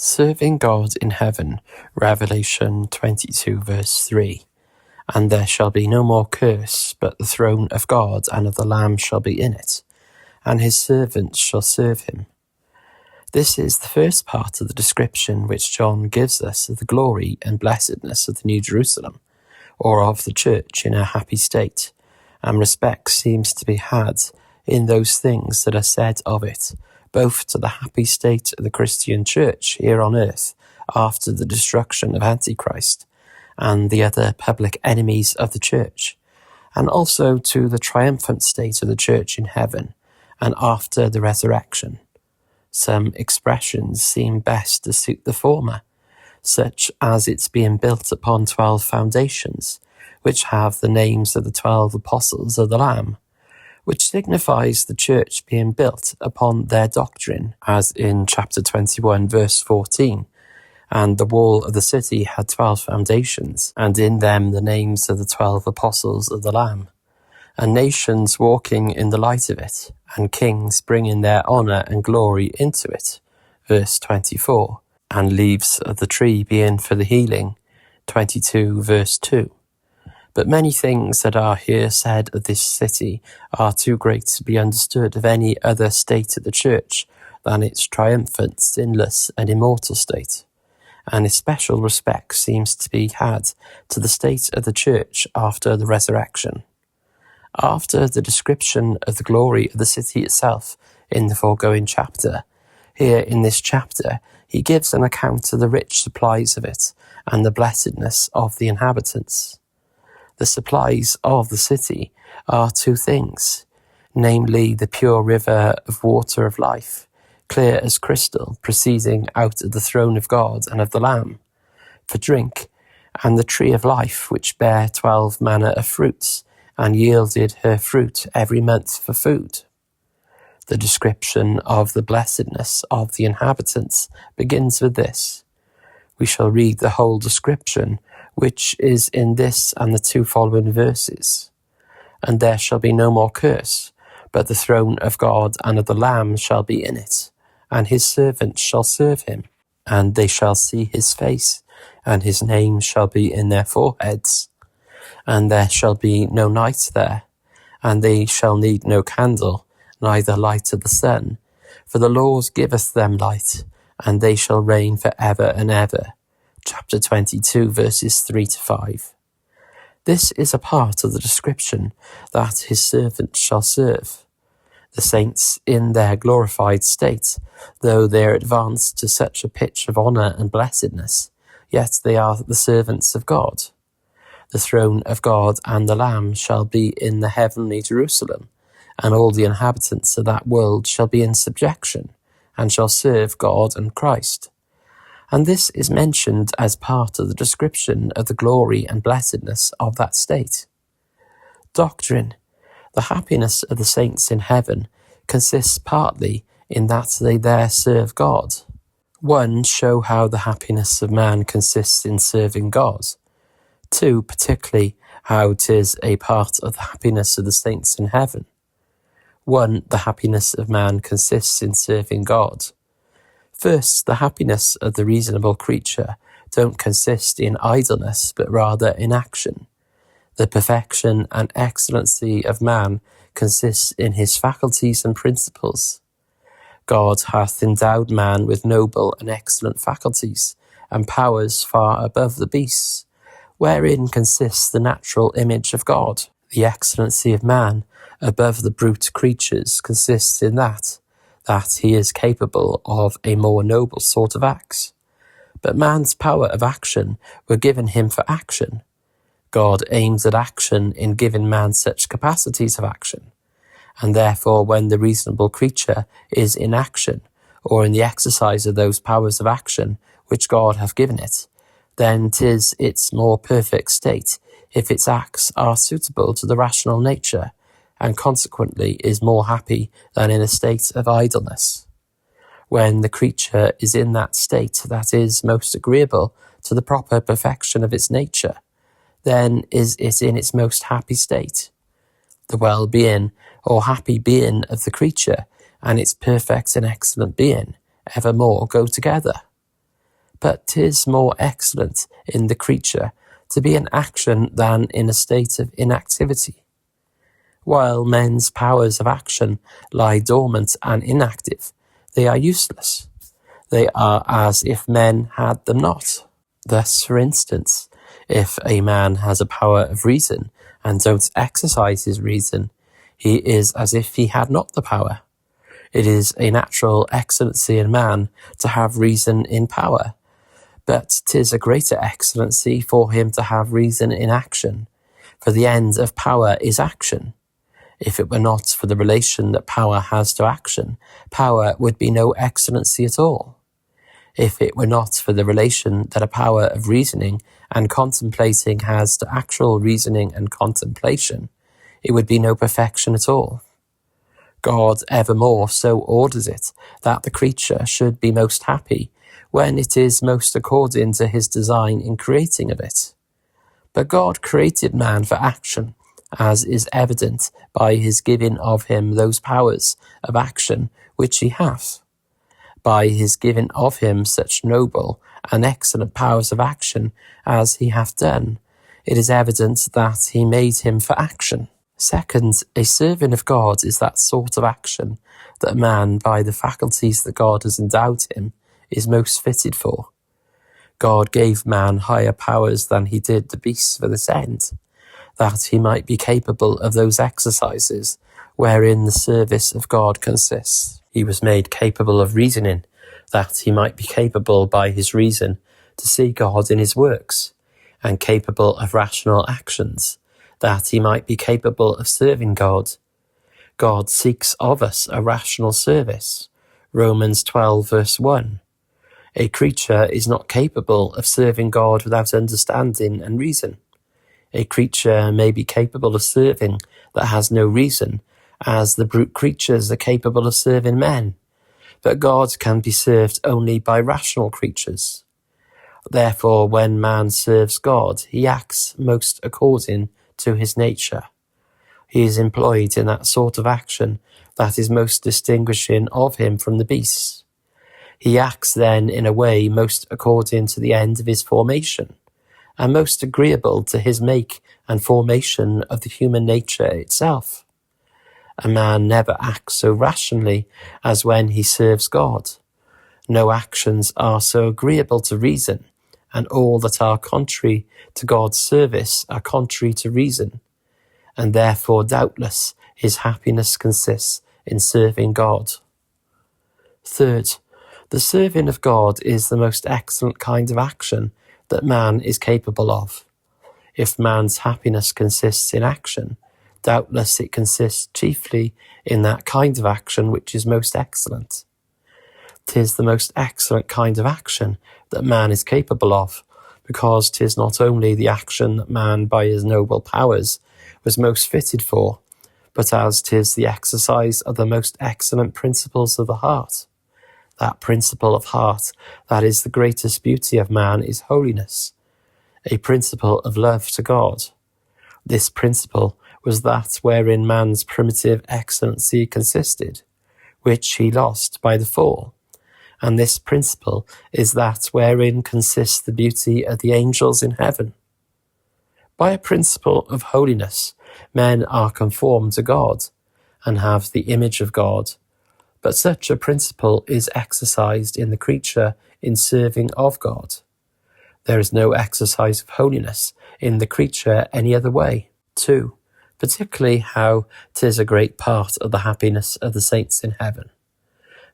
Serving God in heaven, Revelation 22 verse 3. And there shall be no more curse, but the throne of God and of the Lamb shall be in it, and his servants shall serve him. This is the first part of the description which John gives us of the glory and blessedness of the New Jerusalem, or of the church in a happy state, and respect seems to be had in those things that are said of it, both to the happy state of the Christian church here on earth after the destruction of Antichrist and the other public enemies of the church, and also to the triumphant state of the church in heaven and after the resurrection. Some expressions seem best to suit the former, such as its being built upon 12 foundations, which have the names of the 12 apostles of the Lamb, which signifies the church being built upon their doctrine, as in chapter 21 verse 14, and the wall of the city had 12 foundations, and in them the names of the 12 apostles of the Lamb, and nations walking in the light of it, and kings bringing their honour and glory into it, verse 24, and leaves of the tree being for the healing, 22 verse 2. But many things that are here said of this city are too great to be understood of any other state of the church than its triumphant, sinless, and immortal state, and especial respect seems to be had to the state of the church after the resurrection. After the description of the glory of the city itself in the foregoing chapter, here in this chapter he gives an account of the rich supplies of it and the blessedness of the inhabitants. The supplies of the city are two things, namely the pure river of water of life, clear as crystal, proceeding out of the throne of God and of the Lamb, for drink, and the tree of life, which bare 12 manner of fruits, and yielded her fruit every month for food. The description of the blessedness of the inhabitants begins with this. We shall read the whole description, which is in this and the two following verses. And there shall be no more curse, but the throne of God and of the Lamb shall be in it, and his servants shall serve him, and they shall see his face, and his name shall be in their foreheads. And there shall be no night there, and they shall need no candle, neither light of the sun, for the Lord giveth them light, and they shall reign for ever and ever. Chapter 22, verses 3 to 5. This is a part of the description that his servants shall serve. The saints in their glorified state, though they are advanced to such a pitch of honour and blessedness, yet they are the servants of God. The throne of God and the Lamb shall be in the heavenly Jerusalem, and all the inhabitants of that world shall be in subjection, and shall serve God and Christ. And this is mentioned as part of the description of the glory and blessedness of that state. Doctrine. The happiness of the saints in heaven consists partly in that they there serve God. 1. Show how the happiness of man consists in serving God. 2. Particularly how it is a part of the happiness of the saints in heaven. 1. The happiness of man consists in serving God. First, the happiness of the reasonable creature don't consist in idleness, but rather in action. The perfection and excellency of man consists in his faculties and principles. God hath endowed man with noble and excellent faculties and powers far above the beasts, wherein consists the natural image of God. The excellency of man above the brute creatures consists in that he is capable of a more noble sort of acts. But man's power of action were given him for action. God aims at action in giving man such capacities of action, and therefore when the reasonable creature is in action, or in the exercise of those powers of action which God hath given it, then 'tis its more perfect state if its acts are suitable to the rational nature, and consequently is more happy than in a state of idleness. When the creature is in that state that is most agreeable to the proper perfection of its nature, then is it in its most happy state. The well-being or happy being of the creature and its perfect and excellent being evermore go together. But 'tis more excellent in the creature to be in action than in a state of inactivity. While men's powers of action lie dormant and inactive, they are useless. They are as if men had them not. Thus, for instance, if a man has a power of reason and don't exercise his reason, he is as if he had not the power. It is a natural excellency in man to have reason in power, but 'tis a greater excellency for him to have reason in action, for the end of power is action. If it were not for the relation that power has to action, power would be no excellency at all. If it were not for the relation that a power of reasoning and contemplating has to actual reasoning and contemplation, it would be no perfection at all. God evermore so orders it that the creature should be most happy when it is most according to his design in creating of it. But God created man for action, as is evident by his giving of him those powers of action which he hath. By his giving of him such noble and excellent powers of action as he hath done, it is evident that he made him for action. Second, a servant of God is that sort of action that man, by the faculties that God has endowed him, is most fitted for. God gave man higher powers than he did the beasts for this end, that he might be capable of those exercises wherein the service of God consists. He was made capable of reasoning, that he might be capable by his reason to see God in his works, and capable of rational actions, that he might be capable of serving God. God seeks of us a rational service. Romans 12 verse 1. A creature is not capable of serving God without understanding and reason. A creature may be capable of serving that has no reason, as the brute creatures are capable of serving men. But God can be served only by rational creatures. Therefore, when man serves God, he acts most according to his nature. He is employed in that sort of action that is most distinguishing of him from the beasts. He acts then in a way most according to the end of his formation, and most agreeable to his make and formation of the human nature itself. A man never acts so rationally as when he serves God. No actions are so agreeable to reason, and all that are contrary to God's service are contrary to reason, and therefore doubtless his happiness consists in serving God. Third, the serving of God is the most excellent kind of action that man is capable of. If man's happiness consists in action, doubtless it consists chiefly in that kind of action which is most excellent. 'Tis the most excellent kind of action that man is capable of, because 'tis not only the action that man by his noble powers was most fitted for, but as 'tis the exercise of the most excellent principles of the heart. That principle of heart that is the greatest beauty of man is holiness, a principle of love to God. This principle was that wherein man's primitive excellency consisted, which he lost by the fall, and this principle is that wherein consists the beauty of the angels in heaven. By a principle of holiness, men are conformed to God, and have the image of God, but such a principle is exercised in the creature in serving of God. There is no exercise of holiness in the creature any other way. 2. Particularly how 'tis a great part of the happiness of the saints in heaven.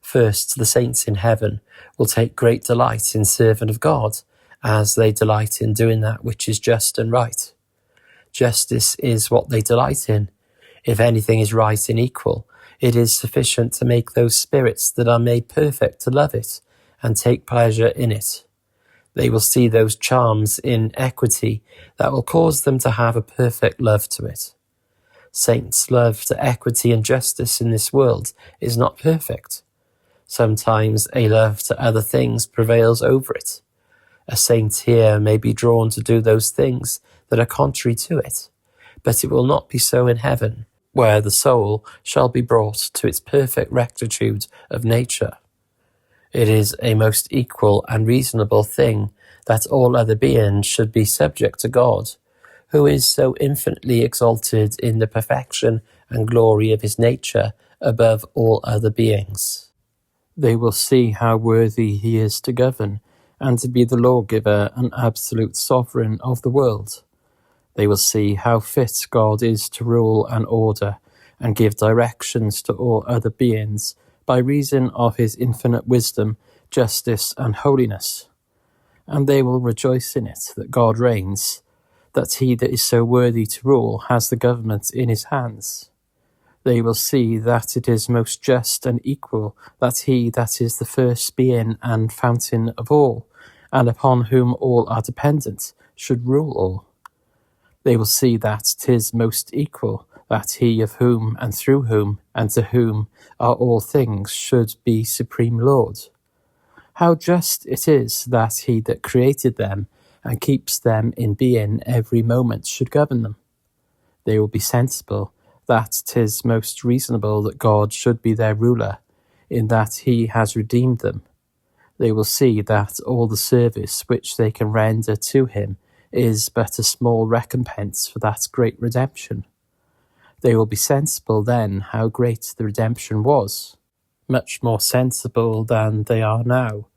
First, the saints in heaven will take great delight in serving of God, as they delight in doing that which is just and right. Justice is what they delight in. If anything is right and equal, it is sufficient to make those spirits that are made perfect to love it and take pleasure in it. They will see those charms in equity that will cause them to have a perfect love to it. Saints' love to equity and justice in this world is not perfect. Sometimes a love to other things prevails over it. A saint here may be drawn to do those things that are contrary to it, but it will not be so in heaven, where the soul shall be brought to its perfect rectitude of nature. It is a most equal and reasonable thing that all other beings should be subject to God, who is so infinitely exalted in the perfection and glory of his nature above all other beings. They will see how worthy he is to govern and to be the lawgiver and absolute sovereign of the world. They will see how fit God is to rule and order and give directions to all other beings by reason of his infinite wisdom, justice, and holiness. And they will rejoice in it that God reigns, that he that is so worthy to rule has the government in his hands. They will see that it is most just and equal that he that is the first being and fountain of all, and upon whom all are dependent, should rule all. They will see that 'tis most equal that he of whom and through whom and to whom are all things should be supreme Lord. How just it is that he that created them and keeps them in being every moment should govern them. They will be sensible that 'tis most reasonable that God should be their ruler, in that he has redeemed them. They will see that all the service which they can render to him is but a small recompense for that great redemption. They will be sensible then how great the redemption was, much more sensible than they are now,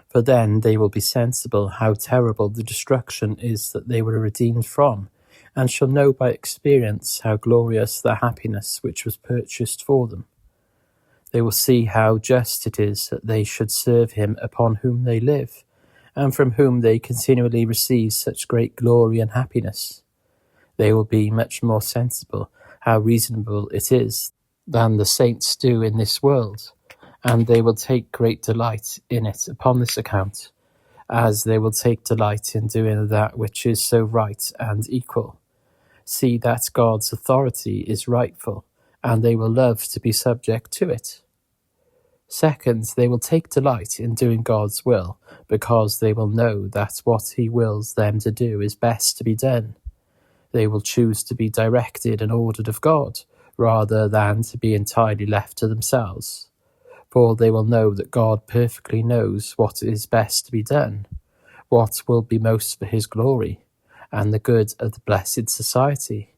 for then they will be sensible how terrible the destruction is that they were redeemed from, and shall know by experience how glorious the happiness which was purchased for them. They will see how just it is that they should serve him upon whom they live, and from whom they continually receive such great glory and happiness. They will be much more sensible how reasonable it is than the saints do in this world, and they will take great delight in it upon this account, as they will take delight in doing that which is so right and equal. See that God's authority is rightful, and they will love to be subject to it. Second, they will take delight in doing God's will, because they will know that what he wills them to do is best to be done. They will choose to be directed and ordered of God, rather than to be entirely left to themselves. For they will know that God perfectly knows what is best to be done, what will be most for his glory, and the good of the blessed society.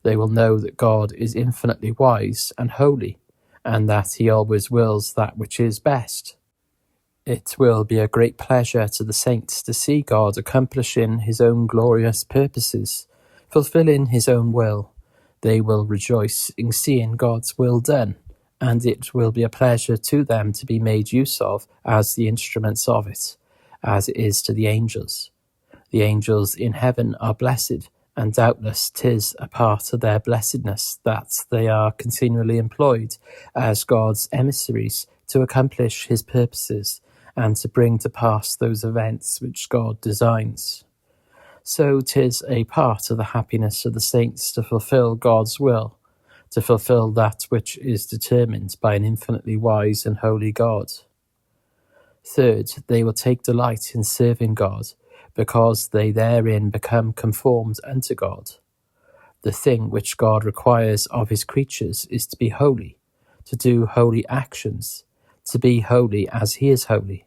They will know that God is infinitely wise and holy, and that he always wills that which is best. It will be a great pleasure to the saints to see God accomplishing his own glorious purposes, fulfilling his own will. They will rejoice in seeing God's will done, and it will be a pleasure to them to be made use of as the instruments of it, as it is to the angels. The angels in heaven are blessed, and doubtless 'tis a part of their blessedness that they are continually employed as God's emissaries to accomplish his purposes and to bring to pass those events which God designs. So 'tis a part of the happiness of the saints to fulfill God's will, to fulfill that which is determined by an infinitely wise and holy God. Third, they will take delight in serving God, because they therein become conformed unto God. The thing which God requires of his creatures is to be holy, to do holy actions, to be holy as he is holy.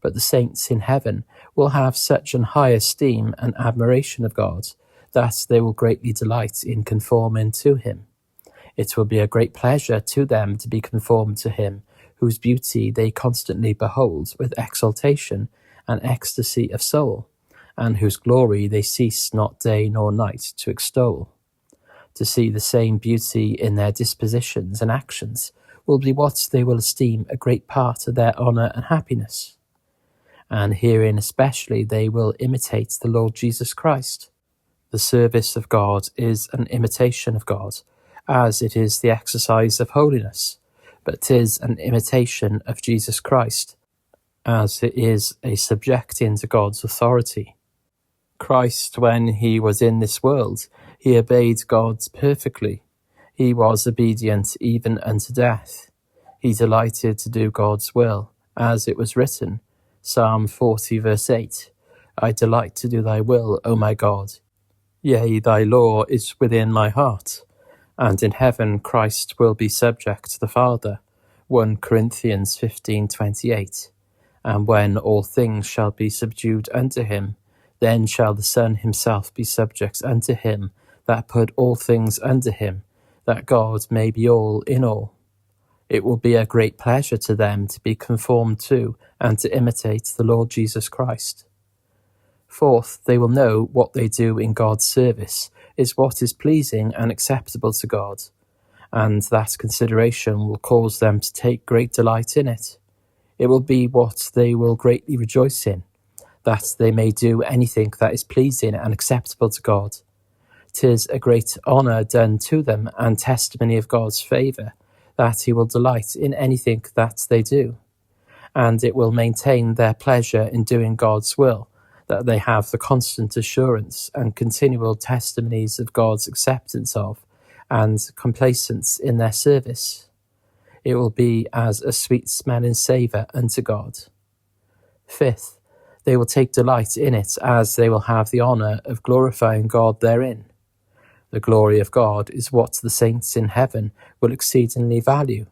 But the saints in heaven will have such an high esteem and admiration of God that they will greatly delight in conforming to him. It will be a great pleasure to them to be conformed to him, whose beauty they constantly behold with exaltation and ecstasy of soul, and whose glory they cease not day nor night to extol. To see the same beauty in their dispositions and actions will be what they will esteem a great part of their honour and happiness. And herein especially they will imitate the Lord Jesus Christ. The service of God is an imitation of God, as it is the exercise of holiness, but 'tis an imitation of Jesus Christ, as it is a subjecting to God's authority. Christ, when he was in this world, he obeyed God perfectly. He was obedient even unto death. He delighted to do God's will, as it was written, Psalm 40 verse 8, I delight to do thy will, O my God. Yea, thy law is within my heart. And in heaven Christ will be subject to the Father, 1 Corinthians 15:28. And when all things shall be subdued unto him, then shall the Son himself be subject unto him that put all things under him, that God may be all in all. It will be a great pleasure to them to be conformed to and to imitate the Lord Jesus Christ. Fourth, they will know what they do in God's service is what is pleasing and acceptable to God, and that consideration will cause them to take great delight in it. It will be what they will greatly rejoice in, that they may do anything that is pleasing and acceptable to God. 'Tis a great honour done to them and testimony of God's favour, that he will delight in anything that they do, and it will maintain their pleasure in doing God's will, that they have the constant assurance and continual testimonies of God's acceptance of and complacence in their service. It will be as a sweet smelling savour unto God. Fifth, they will take delight in it, as they will have the honour of glorifying God therein. The glory of God is what the saints in heaven will exceedingly value.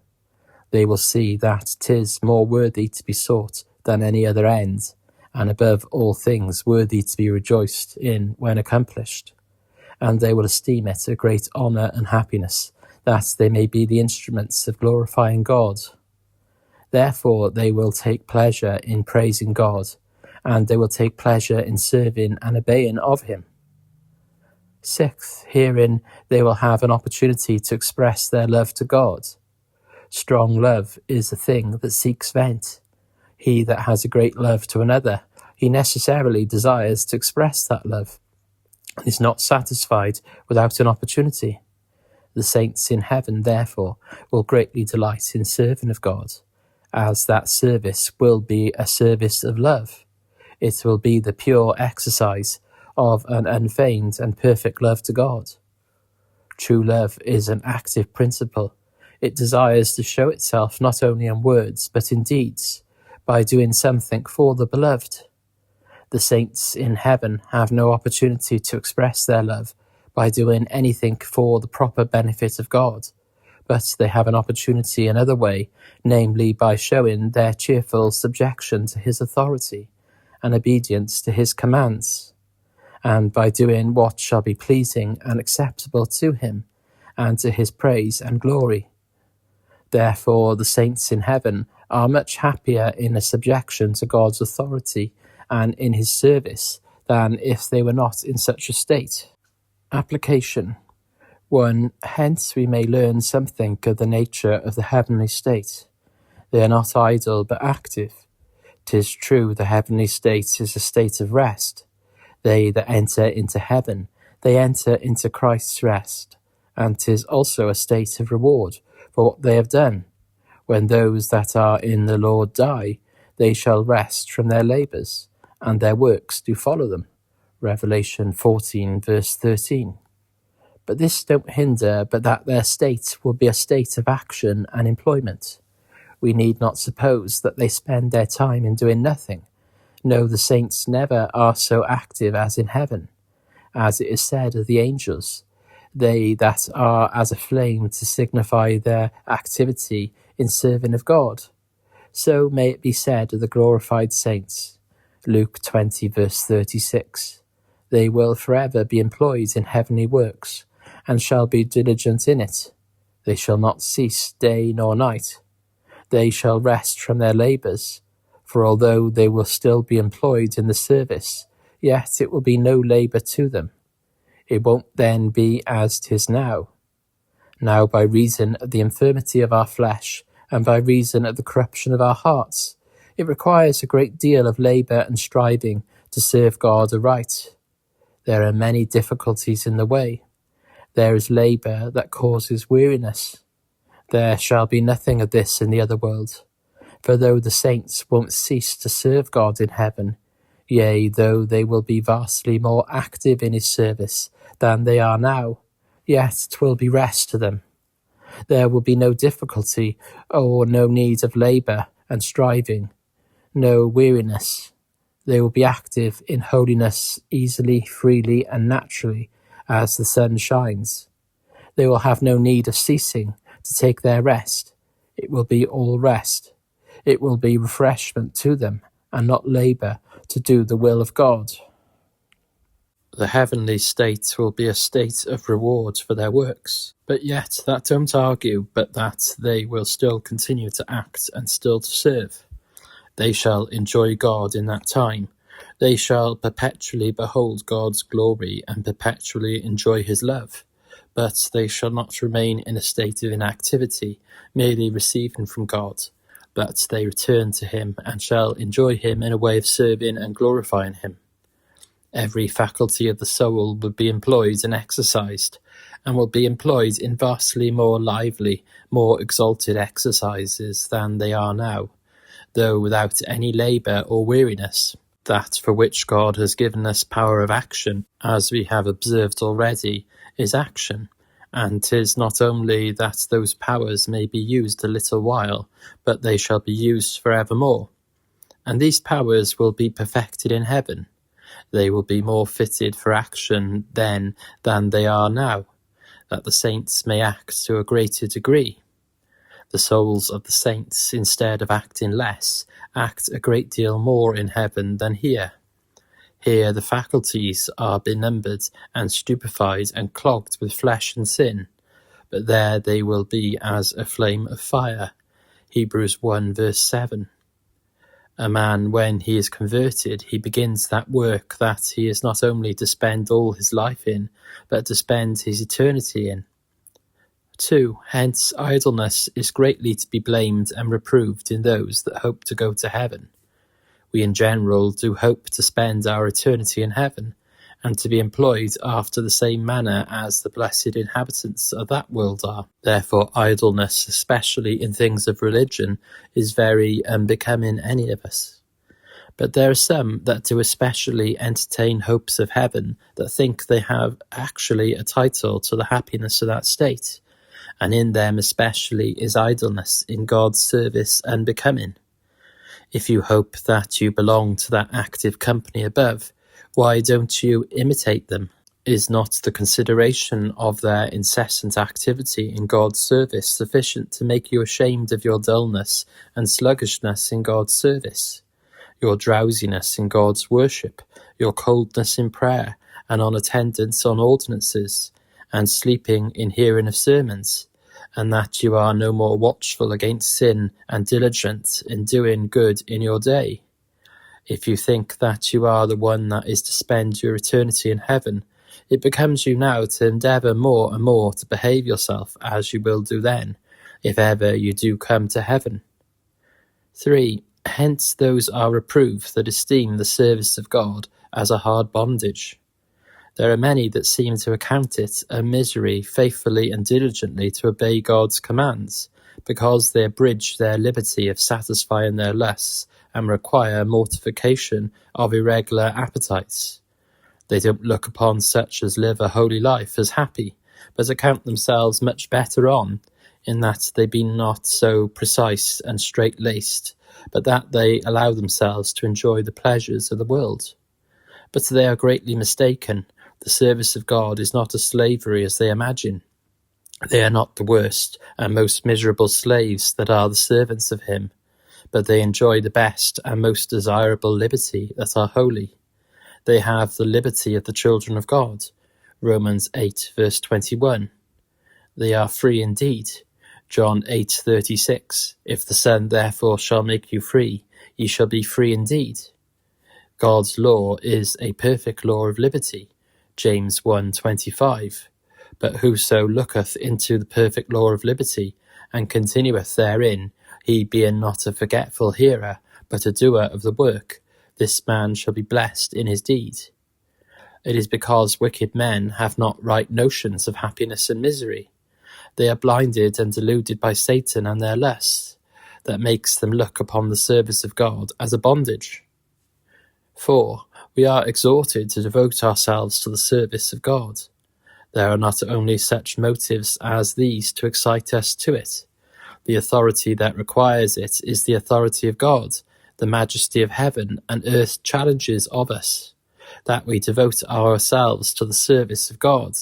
They will see that 'tis more worthy to be sought than any other end, and above all things worthy to be rejoiced in when accomplished. And they will esteem it a great honour and happiness, that they may be the instruments of glorifying God. Therefore they will take pleasure in praising God, and they will take pleasure in serving and obeying of him. Sixth, herein they will have an opportunity to express their love to God. Strong love is a thing that seeks vent. He that has a great love to another, he necessarily desires to express that love, and is not satisfied without an opportunity. The saints in heaven, therefore, will greatly delight in serving of God, as that service will be a service of love. It will be the pure exercise of an unfeigned and perfect love to God. True love is an active principle. It desires to show itself not only in words, but in deeds, by doing something for the beloved. The saints in heaven have no opportunity to express their love by doing anything for the proper benefit of God, but they have an opportunity another way, namely by showing their cheerful subjection to his authority and obedience to his commands, and by doing what shall be pleasing and acceptable to him, and to his praise and glory. Therefore the saints in heaven are much happier in a subjection to God's authority and in his service than if they were not in such a state. Application 1. Hence we may learn something of the nature of the heavenly state. They are not idle but active. 'Tis true the heavenly state is a state of rest. They that enter into heaven, they enter into Christ's rest, and 'tis also a state of reward for what they have done. When those that are in the Lord die, they shall rest from their labours, and their works do follow them. Revelation 14 verse 13. But this don't hinder but that their state will be a state of action and employment. We need not suppose that they spend their time in doing nothing. No, the saints never are so active as in heaven. As it is said of the angels, they that are as a flame to signify their activity in serving of God. So may it be said of the glorified saints. Luke 20 verse 36. They will forever be employed in heavenly works, and shall be diligent in it. They shall not cease day nor night. They shall rest from their labours, for although they will still be employed in the service, yet it will be no labour to them. It won't then be as 'tis now. Now by reason of the infirmity of our flesh, and by reason of the corruption of our hearts, it requires a great deal of labour and striving to serve God aright. There are many difficulties in the way. There is labour that causes weariness. There shall be nothing of this in the other world. For though the saints won't cease to serve God in heaven, yea, though they will be vastly more active in his service than they are now, yet 'twill be rest to them. There will be no difficulty or no need of labour and striving, no weariness. They will be active in holiness easily, freely, and naturally, as the sun shines. They will have no need of ceasing to take their rest. It will be all rest. It will be refreshment to them, and not labour to do the will of God. The heavenly state will be a state of reward for their works. But yet that don't argue, but that they will still continue to act and still to serve. They shall enjoy God in that time. They shall perpetually behold God's glory and perpetually enjoy his love. But they shall not remain in a state of inactivity, merely receiving from God, but they return to him and shall enjoy him in a way of serving and glorifying him. Every faculty of the soul will be employed and exercised, and will be employed in vastly more lively, more exalted exercises than they are now, though without any labour or weariness. That for which God has given us power of action, as we have observed already, is action, and 'tis not only that those powers may be used a little while, but they shall be used for evermore. And these powers will be perfected in heaven. They will be more fitted for action then than they are now, that the saints may act to a greater degree. The souls of the saints, instead of acting less, act a great deal more in heaven than here. Here the faculties are benumbed and stupefied and clogged with flesh and sin, but there they will be as a flame of fire. Hebrews 1 verse 7. A man, when he is converted, he begins that work that he is not only to spend all his life in, but to spend his eternity in. 2. Hence idleness is greatly to be blamed and reproved in those that hope to go to heaven. We in general do hope to spend our eternity in heaven, and to be employed after the same manner as the blessed inhabitants of that world are. Therefore idleness, especially in things of religion, is very unbecoming any of us. But there are some that do especially entertain hopes of heaven, that think they have actually a title to the happiness of that state, and in them especially is idleness in God's service unbecoming. If you hope that you belong to that active company above, why don't you imitate them? Is not the consideration of their incessant activity in God's service sufficient to make you ashamed of your dullness and sluggishness in God's service, your drowsiness in God's worship, your coldness in prayer, and on attendance on ordinances, and sleeping in hearing of sermons, and that you are no more watchful against sin and diligent in doing good in your day? If you think that you are the one that is to spend your eternity in heaven, it becomes you now to endeavour more and more to behave yourself as you will do then, if ever you do come to heaven. 3. Hence those are reproved that esteem the service of God as a hard bondage. There are many that seem to account it a misery faithfully and diligently to obey God's commands, because they abridge their liberty of satisfying their lusts and require mortification of irregular appetites. They don't look upon such as live a holy life as happy, but account themselves much better on, in that they be not so precise and straight-laced, but that they allow themselves to enjoy the pleasures of the world. But they are greatly mistaken. The service of God is not a slavery as they imagine. They are not the worst and most miserable slaves that are the servants of him, but they enjoy the best and most desirable liberty that are holy. They have the liberty of the children of God. Romans 8 verse 21. They are free indeed. John 8:36. If the Son therefore shall make you free, ye shall be free indeed. God's law is a perfect law of liberty. James 1:25. But whoso looketh into the perfect law of liberty, and continueth therein, he being not a forgetful hearer, but a doer of the work, this man shall be blessed in his deed. It is because wicked men have not right notions of happiness and misery. They are blinded and deluded by Satan and their lusts, that makes them look upon the service of God as a bondage. 4. We are exhorted to devote ourselves to the service of God. There are not only such motives as these to excite us to it. The authority that requires it is the authority of God. The majesty of heaven and earth challenges of us, that we devote ourselves to the service of God.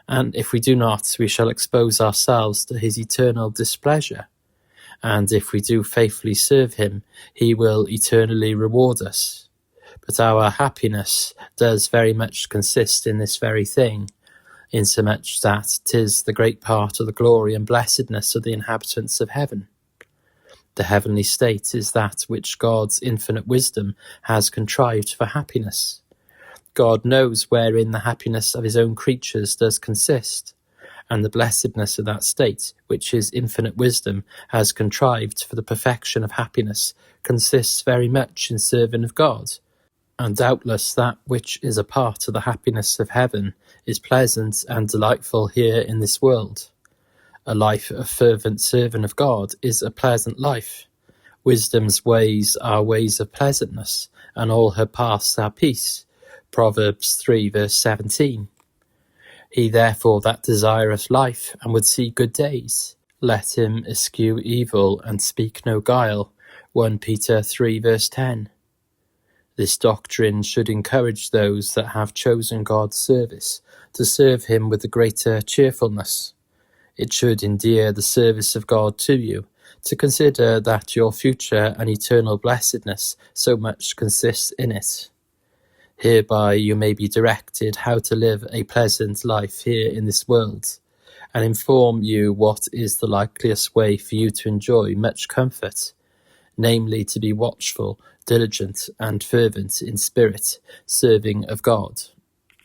And if we do not, we shall expose ourselves to his eternal displeasure. and if we do faithfully serve him, he will eternally reward us. But our happiness does very much consist in this very thing, insomuch that 'tis the great part of the glory and blessedness of the inhabitants of heaven. The heavenly state is that which God's infinite wisdom has contrived for happiness. God knows wherein the happiness of his own creatures does consist, and the blessedness of that state which his infinite wisdom has contrived for the perfection of happiness consists very much in serving of God. And doubtless that which is a part of the happiness of heaven is pleasant and delightful here in this world. A life of fervent serving of God is a pleasant life. Wisdom's ways are ways of pleasantness, and all her paths are peace. Proverbs 3 verse 17. He therefore that desireth life and would see good days, let him eschew evil and speak no guile. 1 Peter 3 verse 10. This doctrine should encourage those that have chosen God's service to serve him with the greater cheerfulness. It should endear the service of God to you, to consider that your future and eternal blessedness so much consists in it. Hereby you may be directed how to live a pleasant life here in this world, and inform you what is the likeliest way for you to enjoy much comfort, namely to be watchful, diligent, and fervent in spirit, serving of God.